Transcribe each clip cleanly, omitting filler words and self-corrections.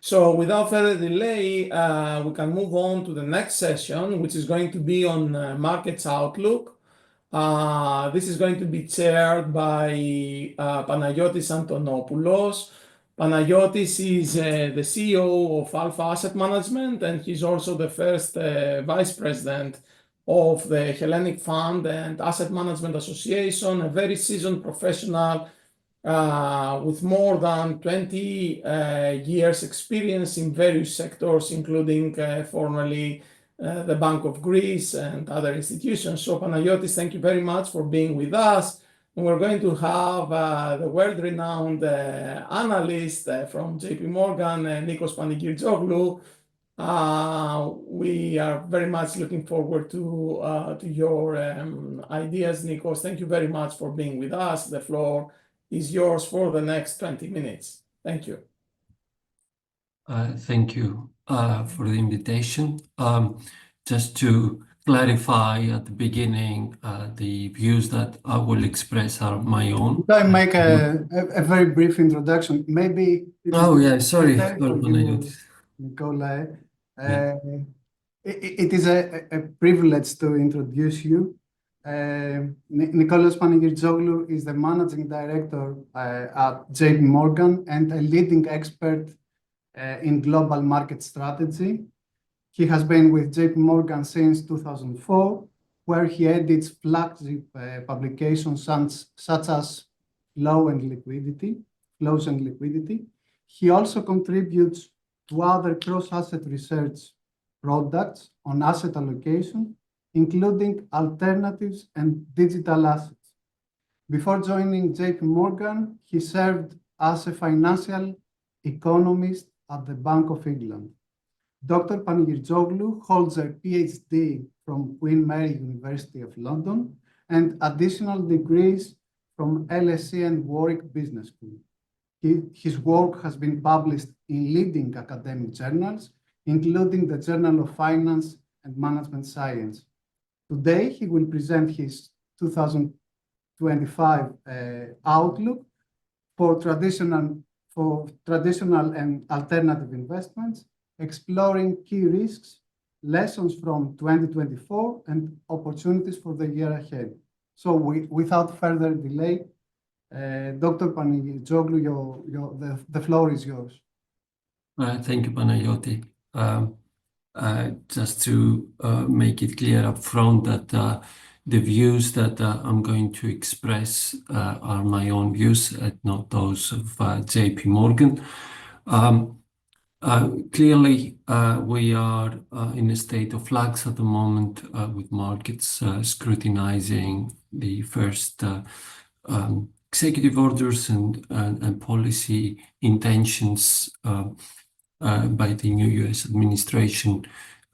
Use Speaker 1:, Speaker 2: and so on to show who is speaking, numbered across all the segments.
Speaker 1: So without further delay, we can move on to the next session, which is going to be on markets outlook. This is going to be chaired by Panagiotis Antonopoulos. Panagiotis is the CEO of Alpha Asset Management, and he's also the first vice president of the Hellenic Fund and Asset Management Association, a very seasoned professional with more than 20 years experience in various sectors, including formerly the Bank of Greece and other institutions. So Panagiotis, thank you very much for being with us. And we're going to have the world-renowned analyst from JP Morgan, Nikos Panigirtzoglou. We are very much looking forward to your ideas, Nikos. Thank you very much for being with us. The floor is yours for the next 20 minutes. Thank you.
Speaker 2: Thank you for the invitation. Just to clarify at the beginning, the views that I will express are my own.
Speaker 3: Can I make a very brief introduction? Maybe.
Speaker 2: Oh, yeah, sorry, Nikolaos.
Speaker 3: It is a privilege to introduce you. Nikolaos Panigirtzoglou is the managing director at JP Morgan and a leading expert in global market strategy. He has been with JP Morgan since 2004, where he edits flagship publications such as Flows and Liquidity. He also contributes to other cross-asset research products on asset allocation, including alternatives and digital assets. Before joining JP Morgan, he served as a financial economist at the Bank of England. Dr. Panigirtzoglou holds a PhD from Queen Mary University of London and additional degrees from LSE and Warwick Business School. His work has been published in leading academic journals, including the Journal of Finance and Management Science. Today, he will present his 2025 outlook for traditional and alternative investments, exploring key risks, lessons from 2024, and opportunities for the year ahead. So without further delay, Dr. Panigirtzoglou, the floor is yours.
Speaker 2: Thank you, Panagiotis. Just to make it clear up front that the views that I'm going to express are my own views and not those of JP Morgan. Clearly, we are in a state of flux at the moment with markets scrutinizing the first executive orders and policy intentions by the new US administration.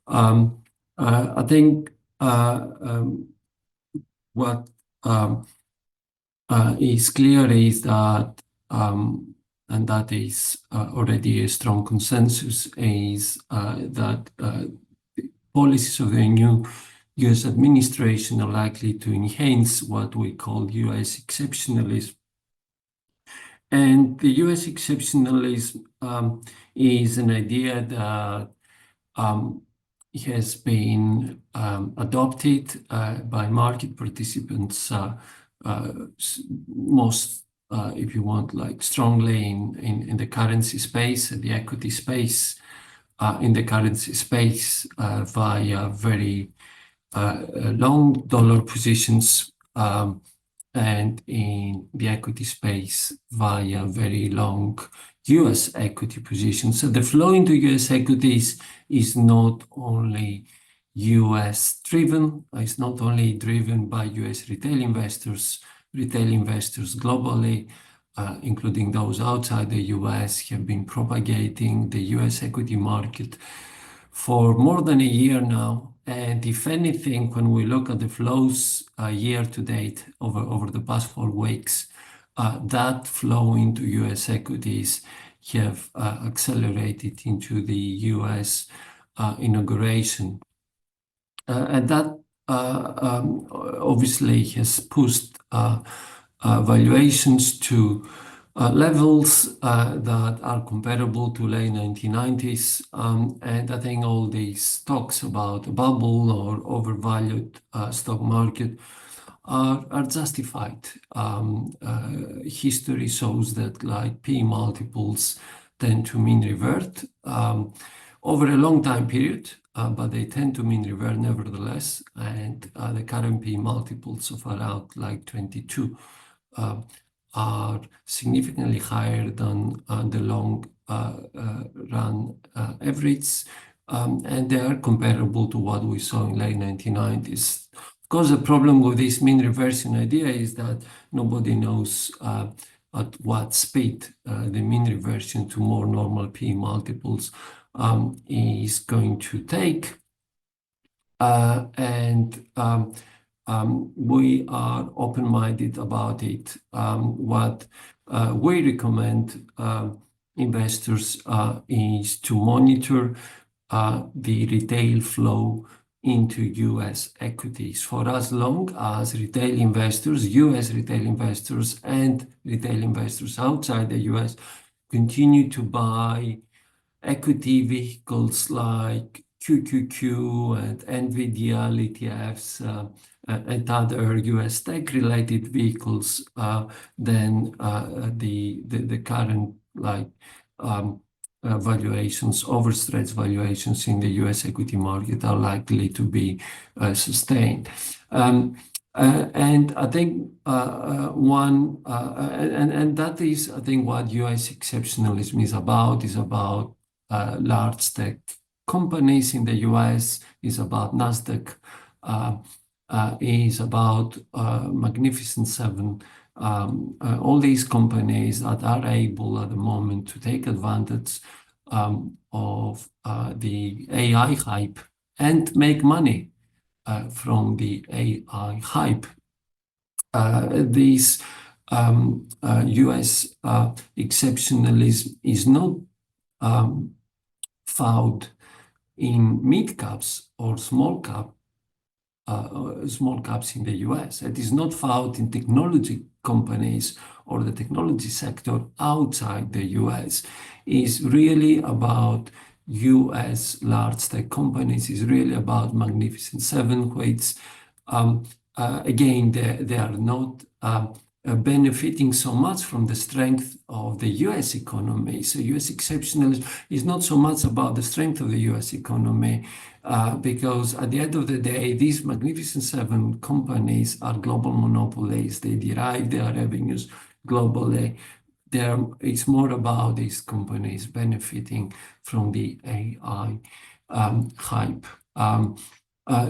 Speaker 2: I think what is clear is that, and that is already a strong consensus, is that the policies of the new US administration are likely to enhance what we call US exceptionalism. And the US exceptionalism is an idea that has been adopted by market participants most, if you want, like strongly in the currency space, the equity space, in the currency space via very long dollar positions, and in the equity space via very long US equity positions. So the flow into US equities is not only US driven, it's not only driven by US retail investors globally, including those outside the US, have been propagating the US equity market for more than a year now. And if anything, when we look at the flows year to date over the past 4 weeks, that flow into US equities have accelerated into the US inauguration. And that obviously has pushed valuations to levels that are comparable to late 1990s. And I think all these talks about a bubble or overvalued stock market are justified. History shows that like P multiples tend to mean revert over a long time period, but they tend to mean revert nevertheless. And the current P multiples of around like 22 are significantly higher than the long run average, and they are comparable to what we saw in late 1990s. Of course, the problem with this mean reversion idea is that nobody knows at what speed the mean reversion to more normal P multiples is going to take. We are open-minded about it. What we recommend investors is to monitor the retail flow into US equities. For as long as retail investors, US retail investors and retail investors outside the US continue to buy equity vehicles like QQQ and NVIDIA ETFs and other US tech-related vehicles, then the current valuations, overstretched valuations in the US equity market are likely to be sustained. And I think that is, I think, what US exceptionalism is about large tech companies in the US, is about Nasdaq, is about Magnificent Seven, all these companies that are able at the moment to take advantage of the AI hype and make money from the AI hype. This US exceptionalism is not found in mid caps or small caps in the US. It is not found in technology companies or the technology sector outside the US. It's really about US large tech companies. It's really about Magnificent Seven, which again, they are not benefiting so much from the strength of the US economy. So US exceptionalism is not so much about the strength of the US economy, because at the end of the day, these Magnificent Seven companies are global monopolies. They derive their revenues globally. It's more about these companies benefiting from the AI hype.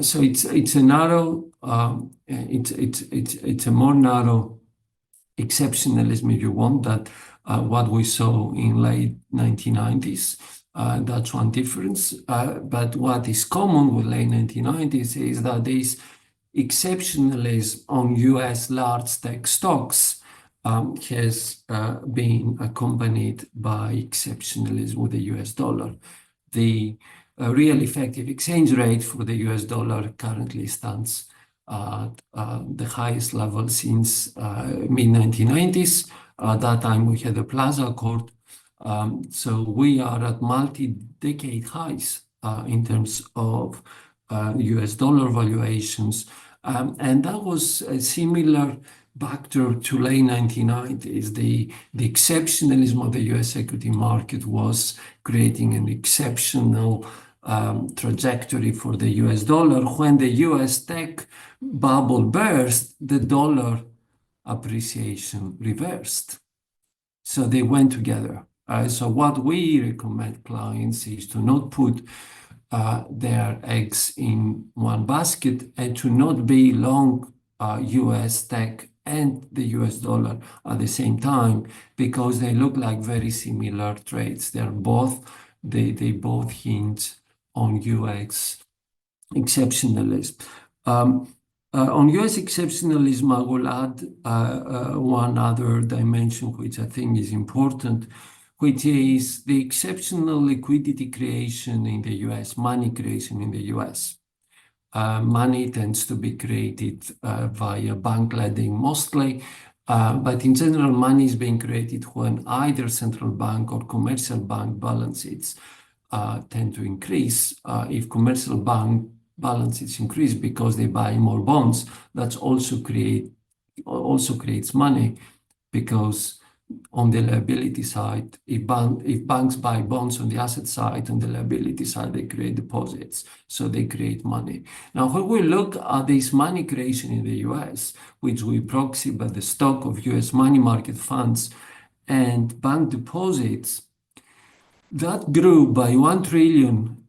Speaker 2: So it's a narrow, it's a more narrow exceptionalism, if you want, that what we saw in late 1990s. That's one difference. But what is common with late 1990s is that this exceptionalism on US large tech stocks has been accompanied by exceptionalism with the US dollar. The real effective exchange rate for the US dollar currently stands at the highest level since mid-1990s. At that time, we had the Plaza Accord. So we are at multi-decade highs in terms of US dollar valuations. And that was a similar backdrop to late 1990s. The exceptionalism of the US equity market was creating an exceptional trajectory for the US dollar. When the US tech bubble burst, the dollar appreciation reversed. So they went together. So what we recommend clients is to not put their eggs in one basket and to not be long US tech and the US dollar at the same time, because they look like very similar trades. They both hinge on US exceptionalism. On US exceptionalism, I will add one other dimension which I think is important, which is the exceptional liquidity creation in the US, money creation in the US. Money tends to be created via bank lending mostly, But in general, money is being created when either central bank or commercial bank balances tend to increase. If commercial bank balances increase because they buy more bonds, that also creates money, because on the liability side, if banks buy bonds on the asset side, on the liability side, they create deposits, so they create money. Now, when we look at this money creation in the US, which we proxy by the stock of US money market funds and bank deposits, that grew by 1 trillion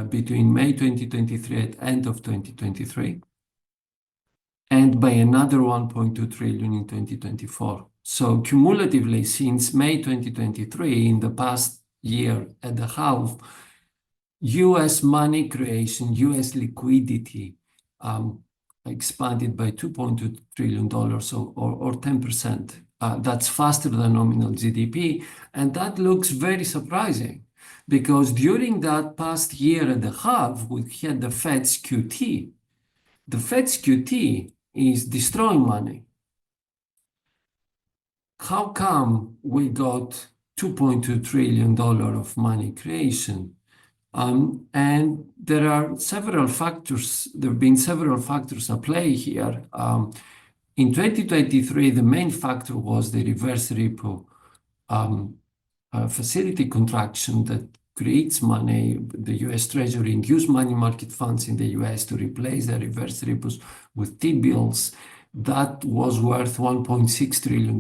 Speaker 2: between May 2023 and end of 2023, and by another 1.2 trillion in 2024. So cumulatively, since May 2023, in the past year and a half, US money creation, US liquidity expanded by $2.2 trillion or 10%. That's faster than nominal GDP. And that looks very surprising, because during that past year and a half, we had the Fed's QT. The Fed's QT is destroying money. How come we got $2.2 trillion of money creation? And there are several factors. There have been several factors at play here. In 2023, the main factor was the reverse repo facility contraction that creates money. The US Treasury induced money market funds in the US to replace the reverse repos with T-bills. That was worth $1.6 trillion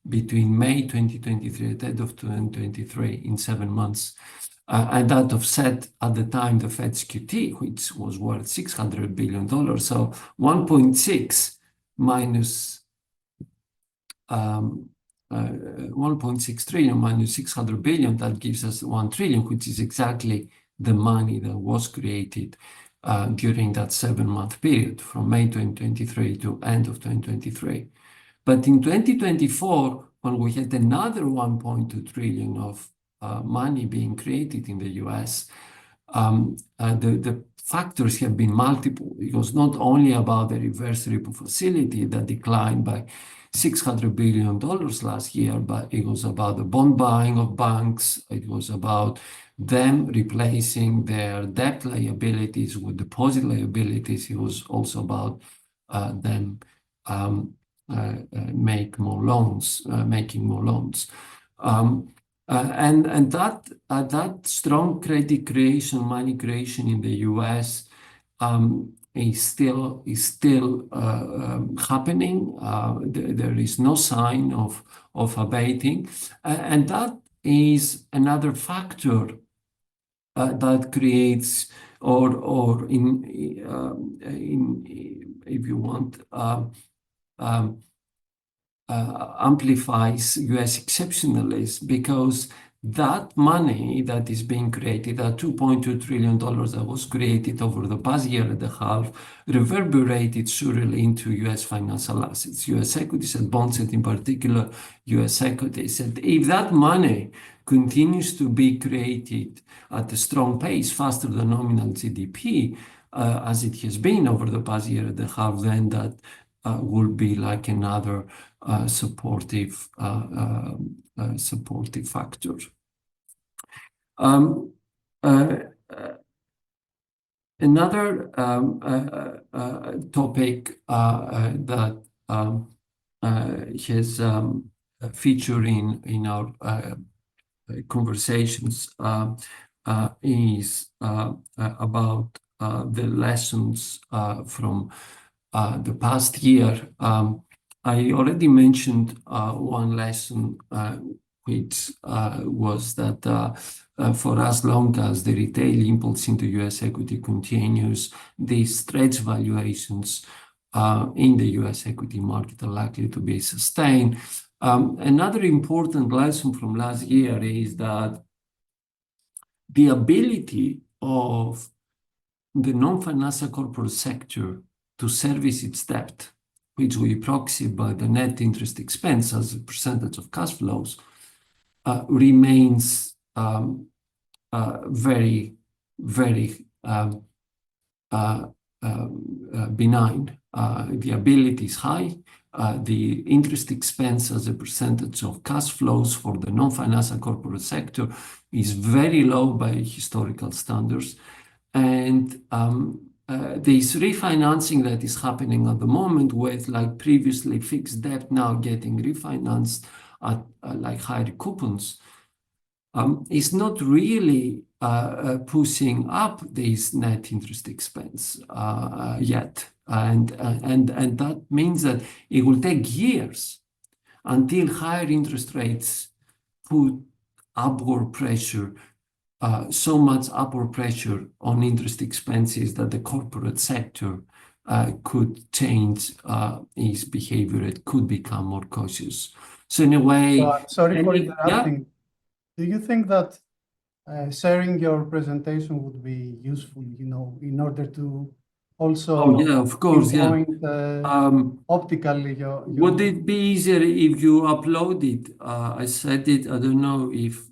Speaker 2: between May 2023 and end of 2023 in 7 months. And that offset at the time the Fed's QT, which was worth $600 billion. So 1.6 minus 1.6 trillion minus 600 billion, that gives us 1 trillion, which is exactly the money that was created during that 7-month period from May 2023 to end of 2023. But in 2024, when we had another 1.2 trillion of money being created in the US, the factors have been multiple. It was not only about the reverse repo facility that declined by $600 billion last year, but it was about the bond buying of banks. It was about them replacing their debt liabilities with deposit liabilities. It was also about them making more loans. And that strong credit creation, money creation in the US is still happening. There is no sign of abating, and that is another factor that creates, or in if you want, amplifies US exceptionalism, because that money that is being created, that $2.2 trillion that was created over the past year and a half, reverberated surely into US financial assets, US equities and bonds, and in particular US equities. And if that money continues to be created at a strong pace, faster than nominal GDP, as it has been over the past year and a half, then that will be like another supportive factor. Another topic that has featured in our conversations is about the lessons from the past year. I already mentioned one lesson, which was that for as long as the retail impulse into US equity continues, the stretch valuations in the US equity market are likely to be sustained. Another important lesson from last year is that the ability of the non-financial corporate sector to service its debt, which we proxy by the net interest expense as a percentage of cash flows, remains very, very benign. The ability is high. the interest expense as a percentage of cash flows for the non-financial corporate sector is very low by historical standards. And this refinancing that is happening at the moment with like previously fixed debt now getting refinanced at like higher coupons is not really pushing up this net interest expense yet. And that means that it will take years until higher interest rates put upward pressure, so much upward pressure on interest expenses that the corporate sector could change its behavior. It could become more cautious. So in a way,
Speaker 3: sorry for interrupting. Do you think that sharing your presentation would be useful, in order to also
Speaker 2: of course,
Speaker 3: point optically your...
Speaker 2: Would it be easier if you upload it? I said it, I don't know if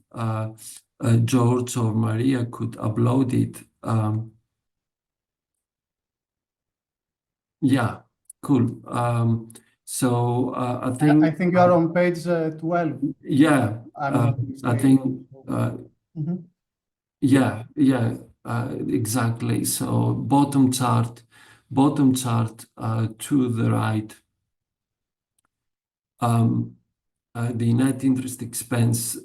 Speaker 2: George or Maria could upload it. Yeah, cool. So I think
Speaker 3: you are on page 12.
Speaker 2: Yeah, I think yeah, exactly. So bottom chart to the right. The net interest expense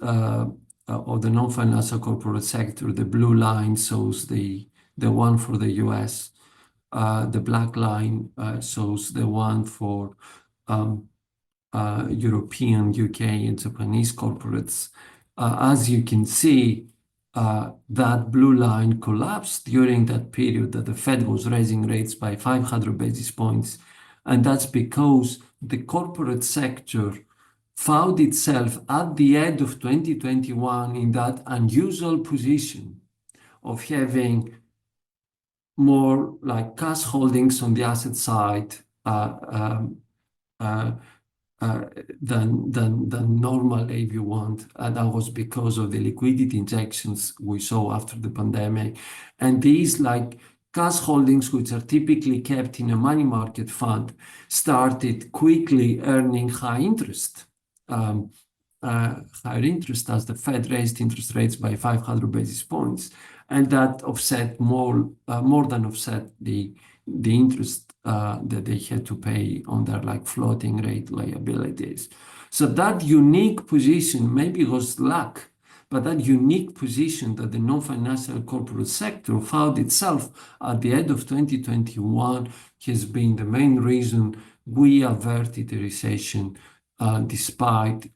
Speaker 2: of the non-financial corporate sector, the blue line shows the one for the US. The black line shows the one for European, UK, and Japanese corporates. As you can see, that blue line collapsed during that period that the Fed was raising rates by 500 basis points. And that's because the corporate sector found itself at the end of 2021 in that unusual position of having more like cash holdings on the asset side than normal, if you want. And that was because of the liquidity injections we saw after the pandemic. And these like cash holdings, which are typically kept in a money market fund, started quickly earning higher interest as the Fed raised interest rates by 500 basis points. And that offset more than offset the interest that they had to pay on their like floating rate liabilities. So that unique position, maybe it was luck, but that unique position that the non-financial corporate sector found itself at the end of 2021 has been the main reason we averted a recession despite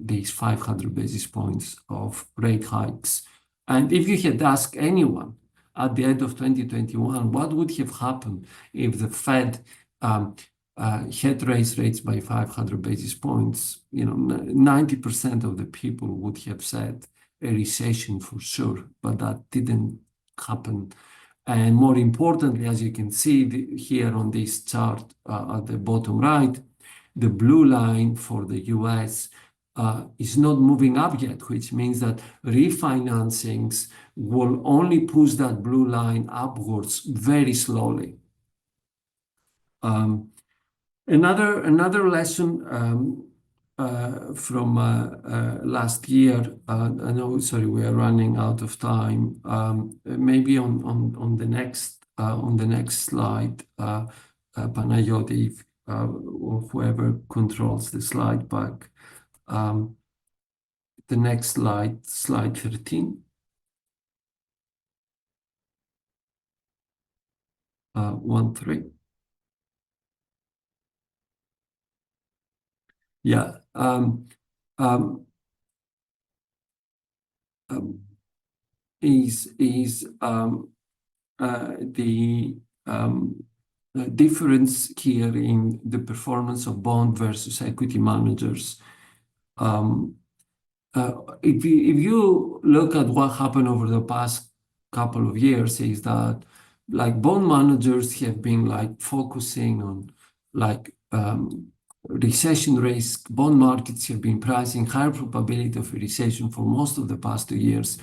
Speaker 2: these 500 basis points of rate hikes. And if you had asked anyone at the end of 2021, what would have happened if the Fed had raised rates by 500 basis points? 90% of the people would have said a recession for sure, but that didn't happen. And more importantly, as you can see here on this chart at the bottom right, the blue line for the US is not moving up yet, which means that refinancings will only push that blue line upwards very slowly. Another lesson from last year, I know, sorry, we are running out of time. Maybe on the next slide, Panagiotis, or whoever controls the slide back. The next slide 13. 1-3. Yeah. The difference here in the performance of bond versus equity managers. If you look at what happened over the past couple of years, is that like bond managers have been like focusing on like recession risk. Bond markets have been pricing higher probability of a recession for most of the past 2 years.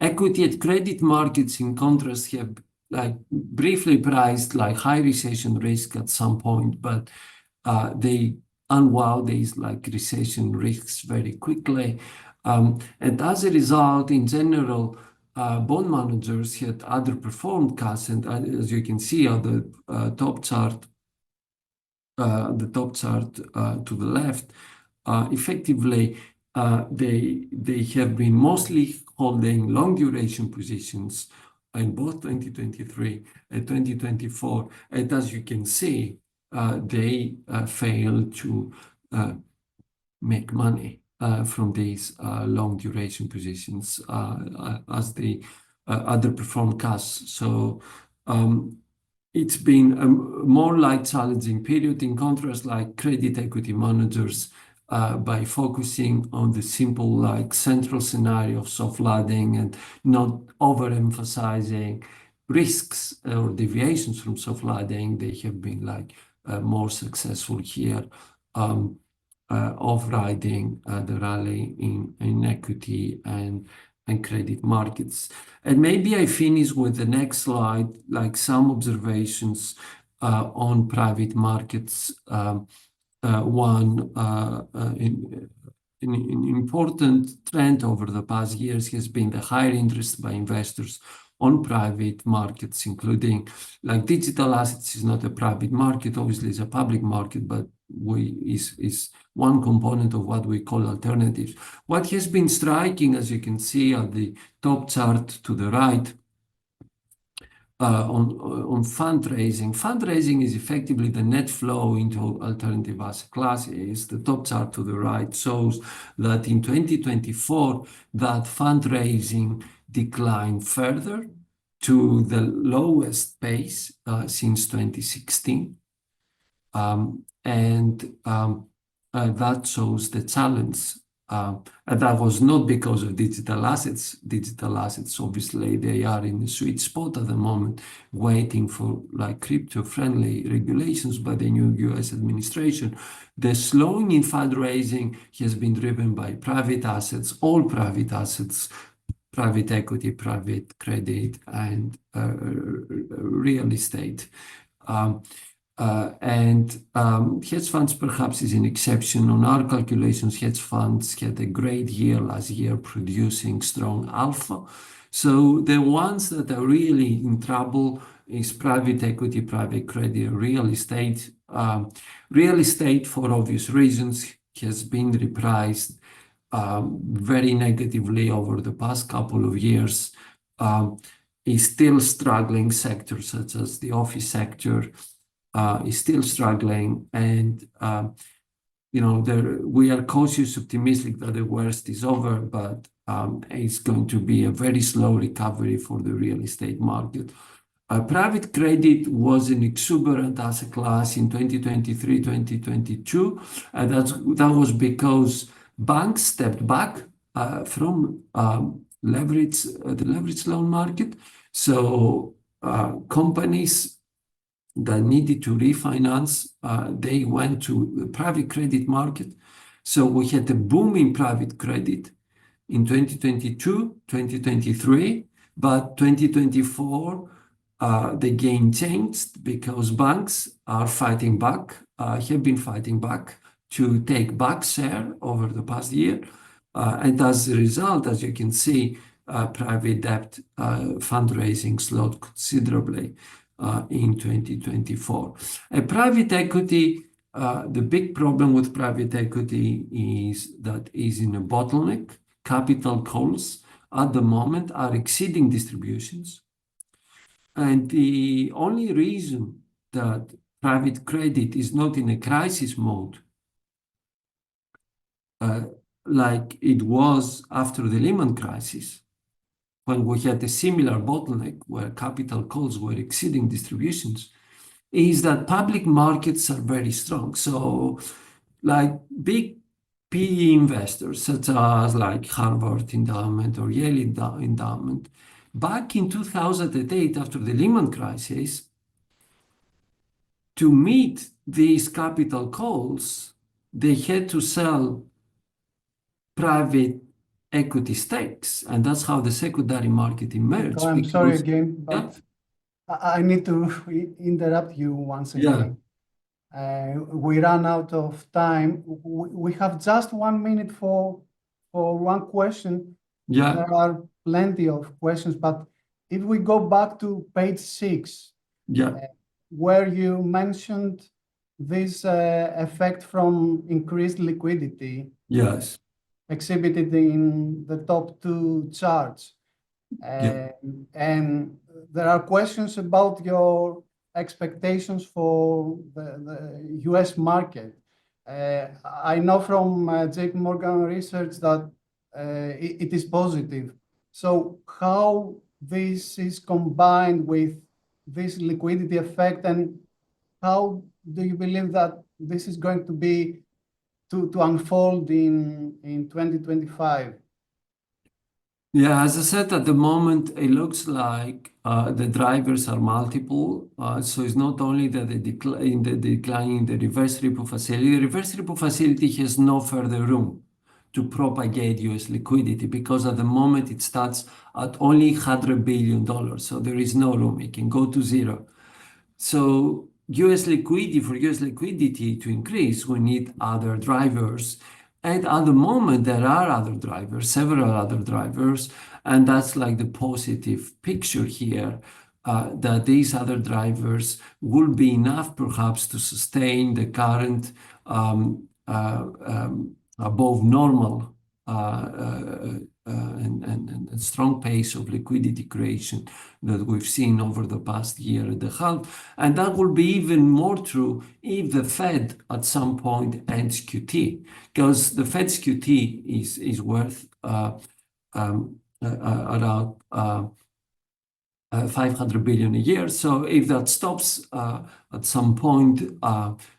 Speaker 2: Equity and credit markets, in contrast, have like briefly priced like high recession risk at some point, but they unwound these like recession risks very quickly. And as a result, in general, bond managers had underperformed costs, and as you can see on the top chart, to the left, effectively they have been mostly holding long duration positions in both 2023 and 2024, and as you can see, they failed to make money from these long duration positions as they underperformed costs. So it's been a more like challenging period. In contrast, like credit equity managers, by focusing on the simple like central scenario of soft landing and not overemphasizing risks or deviations from soft landing, they have been like more successful here of riding the rally in equity and credit markets. And maybe I finish with the next slide, like some observations on private markets. One an important trend over the past years has been the higher interest by investors on private markets, including like digital assets is not a private market, obviously it's a public market, but is one component of what we call alternatives. What has been striking, as you can see at the top chart to the right, on fundraising. Fundraising is effectively the net flow into alternative asset classes. The top chart to the right shows that in 2024, that fundraising declined further to the lowest pace since 2016. That shows the challenge. And that was not because of digital assets. Digital assets, obviously, they are in the sweet spot at the moment, waiting for like crypto-friendly regulations by the new US administration. The slowing in fundraising has been driven by private assets, all private assets, private equity, private credit, and real estate. Hedge funds perhaps is an exception. On our calculations, hedge funds had a great year last year, producing strong alpha. So the ones that are really in trouble is private equity, private credit, real estate. Real estate, for obvious reasons, has been repriced very negatively over the past couple of years. Is still struggling. Sectors such as the office sector is still struggling, and we are cautiously optimistic that the worst is over, but it's going to be a very slow recovery for the real estate market. Private credit was an exuberant asset class in 2023, 2022, and that was because banks stepped back from the leveraged loan market. So companies that needed to refinance, they went to the private credit market. So we had a boom in private credit in 2022, 2023, but 2024, the game changed because banks are fighting back, have been fighting back to take back share over the past year. And as a result, as you can see, private debt fundraising slowed considerably in 2024. Private equity, the big problem with private equity is that is in a bottleneck. Capital calls at the moment are exceeding distributions. And the only reason that private credit is not in a crisis mode, like it was after the Lehman crisis, when we had a similar bottleneck where capital calls were exceeding distributions, is that public markets are very strong. So like big PE investors, such as like Harvard Endowment or Yale Endowment, back in 2008, after the Lehman crisis, to meet these capital calls, they had to sell private equity stakes, and that's how the secondary market emerged.
Speaker 3: I'm sorry again, but I need to interrupt you once again. we ran out of time. We have just 1 minute for one question.
Speaker 2: Yeah.
Speaker 3: There are plenty of questions, but if we go back to page 6, where you mentioned this effect from increased liquidity.
Speaker 2: Yes.
Speaker 3: Exhibited in the top 2 charts. And there are questions about your expectations for the US market. I know from JP Morgan research that it is positive. So how this is combined with this liquidity effect, and how do you believe that this is going to be to unfold in 2025?
Speaker 2: Yeah, as I said, at the moment, it looks like the drivers are multiple. So it's not only that the decline in the reverse repo facility. The reverse repo facility has no further room to propagate US liquidity because at the moment it starts at only $100 billion. So there is no room. It can go to zero. So for US liquidity to increase, we need other drivers. And at the moment, there are other drivers, several other drivers, and that's like the positive picture here, that these other drivers will be enough perhaps to sustain the current above normal and strong pace of liquidity creation that we've seen over the past year and a half. And that will be even more true if the Fed at some point ends QT, because the Fed's QT is worth around 500 billion a year. So if that stops at some point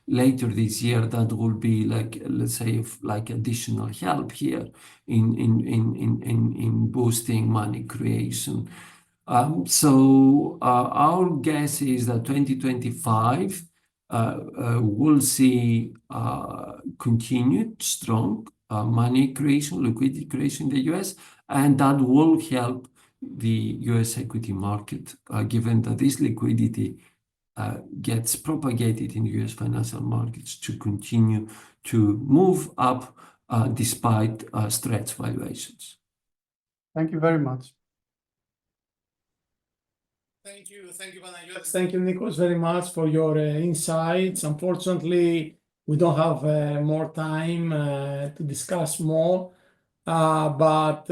Speaker 2: later this year, that will be like, let's say, like additional help here in boosting money creation. So our guess is that 2025 we'll see continued strong money creation, liquidity creation in the US, and that will help the US equity market, given that this liquidity gets propagated in US financial markets to continue to move up despite stretched valuations.
Speaker 3: Thank you very much.
Speaker 1: Thank you, Panagiotis. Thank you, Nikos, very much for your insights. Unfortunately, we don't have more time to discuss more, but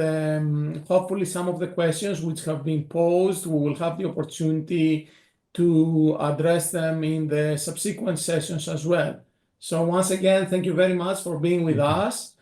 Speaker 1: hopefully some of the questions which have been posed, we will have the opportunity to address them in the subsequent sessions as well. So once again, thank you very much for being with us.